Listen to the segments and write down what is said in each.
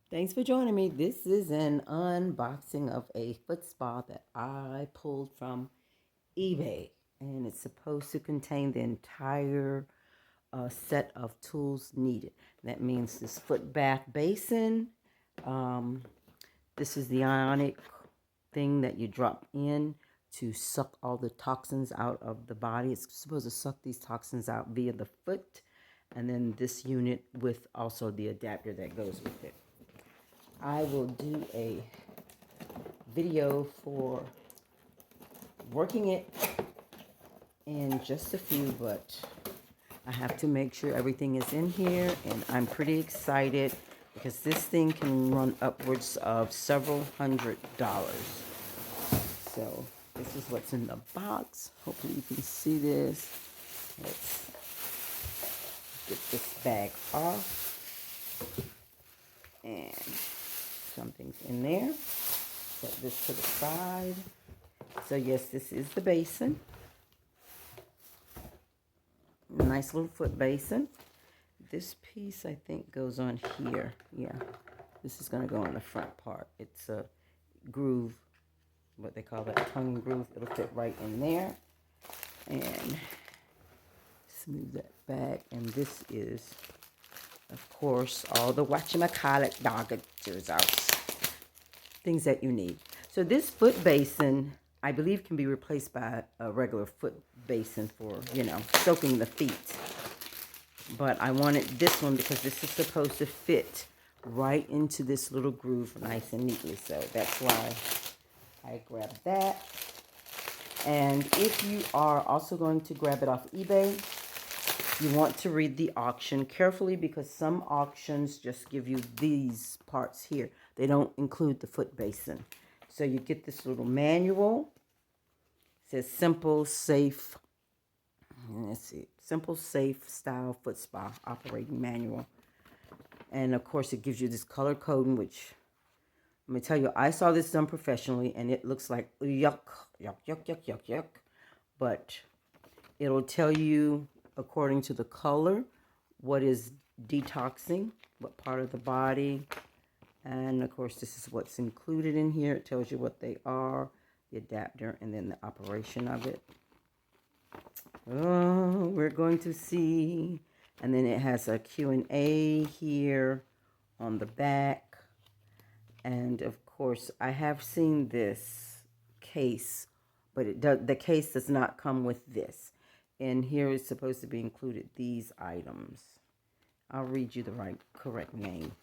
Thanks for joining me. This is an unboxing of a foot spa that I pulled from eBay. And it's supposed to contain the entire set of tools needed. That means this foot bath basin. Um, this is the Ionic thing that you drop in to suck all the toxins out of the body. It's supposed to suck these toxins out via the foot. And then this unit with also the adapter that goes with it. I will do a video for working it in just a few, but I have to make sure everything is in here, and I'm pretty excited because this thing can run upwards of several $100s. So this is what's in the box. Hopefully you can see this. Let's get this bag off, and something's in there. Set this to the side. So yes, this is the basin. Nice little foot basin. This piece I think goes on here. Yeah, this is going to go on the front part. It's a groove, what they call that, tongue groove. It'll fit right in there. And smooth that back. And this is, of course, all the whatchamacallit doggeters out. Things that you need. So this foot basin, I believe, can be replaced by a regular foot basin for, soaking the feet. But I wanted this one because this is supposed to fit right into this little groove nice and neatly. So that's why I grabbed that. And if you are also going to grab it off eBay, you want to read the auction carefully because some auctions just give you these parts here. They don't include the foot basin. So you get this little manual. It says simple, safe. Let's see. Simple, safe style foot spa operating manual. And of course it gives you this color coding, which let me tell you, I saw this done professionally and it looks like yuck, yuck, yuck, yuck, yuck, yuck. But it'll tell you according to the color what is detoxing, what part of the body. And of course this is what's included in here. It tells you what they are, the adapter, and then the operation of it. Oh, we're going to see. And then it has a Q&A here on the back. And of course I have seen this case, but the case does not come with this. And here is supposed to be included these items. I'll read you the correct name.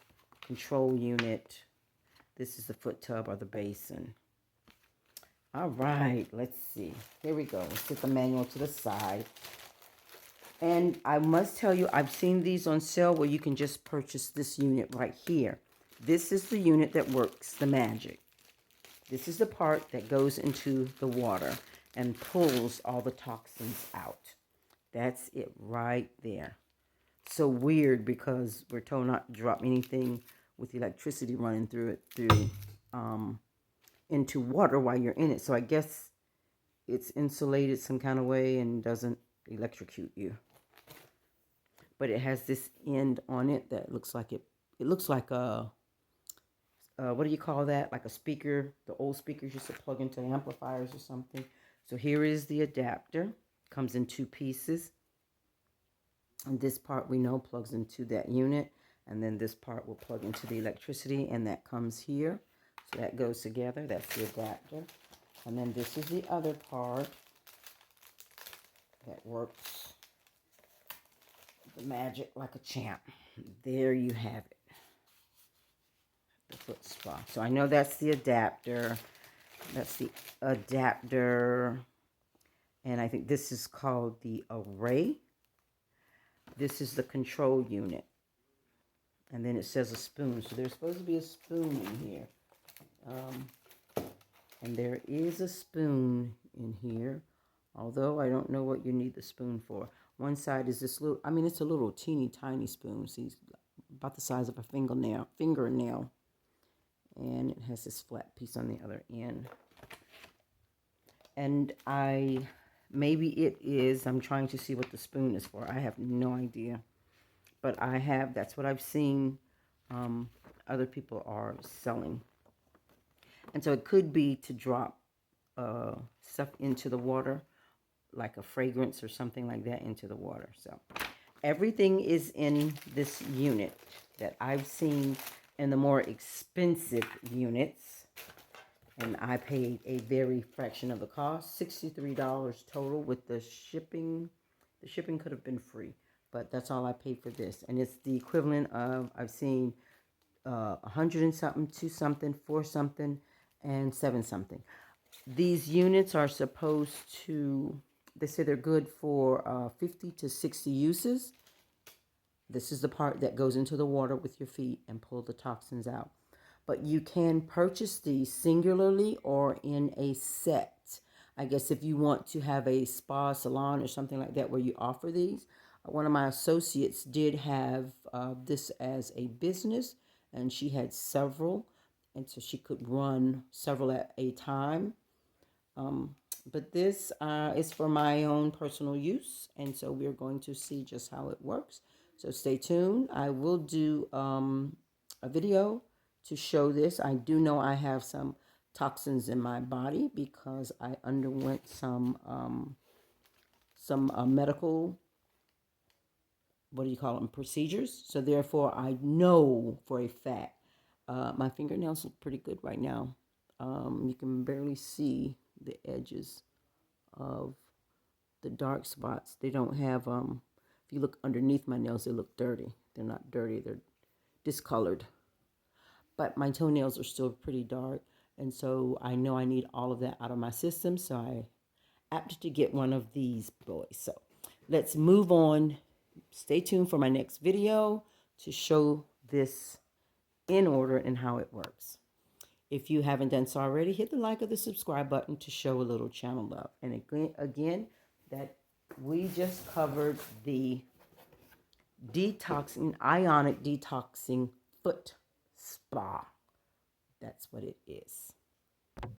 Control unit. This is the foot tub or the basin. All right, let's see. Here we go. Let's get the manual to the side. And I must tell you, I've seen these on sale where you can just purchase this unit right here. This is the unit that works the magic. This is the part that goes into the water and pulls all the toxins out. That's it right there. So weird because we're told not to drop anything with electricity running through it into water while you're in it. So I guess it's insulated some kind of way and doesn't electrocute you. But it has this end on it that looks like it looks like a what do you call that? Like a speaker. The old speakers used to plug into amplifiers or something. So here is the adapter. Comes in two pieces. And this part we know plugs into that unit. And then this part will plug into the electricity. And that comes here. So that goes together. That's the adapter. And then this is the other part that works the magic like a champ. There you have it. The foot spa. So I know that's the adapter. That's the adapter. And I think this is called the array. This is the control unit. And then it says a spoon. So there's supposed to be a spoon in here. And there is a spoon in here. Although I don't know what you need the spoon for. One side is this little, it's a little teeny tiny spoon. See, about the size of a fingernail. And it has this flat piece on the other end. And maybe it is, I'm trying to see what the spoon is for. I have no idea. But that's what I've seen other people are selling. And so it could be to drop stuff into the water, like a fragrance or something like that into the water. So everything is in this unit that I've seen in the more expensive units. And I paid a very fraction of the cost, $63 total with the shipping. The shipping could have been free, but that's all I paid for this. And it's the equivalent of, I've seen 100 and something, 2 something, 4 something, and 7 something. These units are supposed to, they say they're good for 50 to 60 uses. This is the part that goes into the water with your feet and pull the toxins out. But you can purchase these singularly or in a set. I guess if you want to have a spa salon or something like that where you offer these. One of my associates did have this as a business, and she had several, and so she could run several at a time. But this is for my own personal use, and so we're going to see just how it works. So stay tuned. I will do a video to show this. I do know I have some toxins in my body because I underwent some medical, what do you call them, procedures. So therefore, I know for a fact. My fingernails look pretty good right now. You can barely see the edges of the dark spots. They don't have, if you look underneath my nails, they look dirty. They're not dirty, they're discolored. But my toenails are still pretty dark. And so I know I need all of that out of my system. So I opted to get one of these boys. So let's move on. Stay tuned for my next video to show this in order and how it works. If you haven't done so already, hit the like or the subscribe button to show a little channel love. And again, that we just covered the detoxing, ionic detoxing foot spa. That's what it is.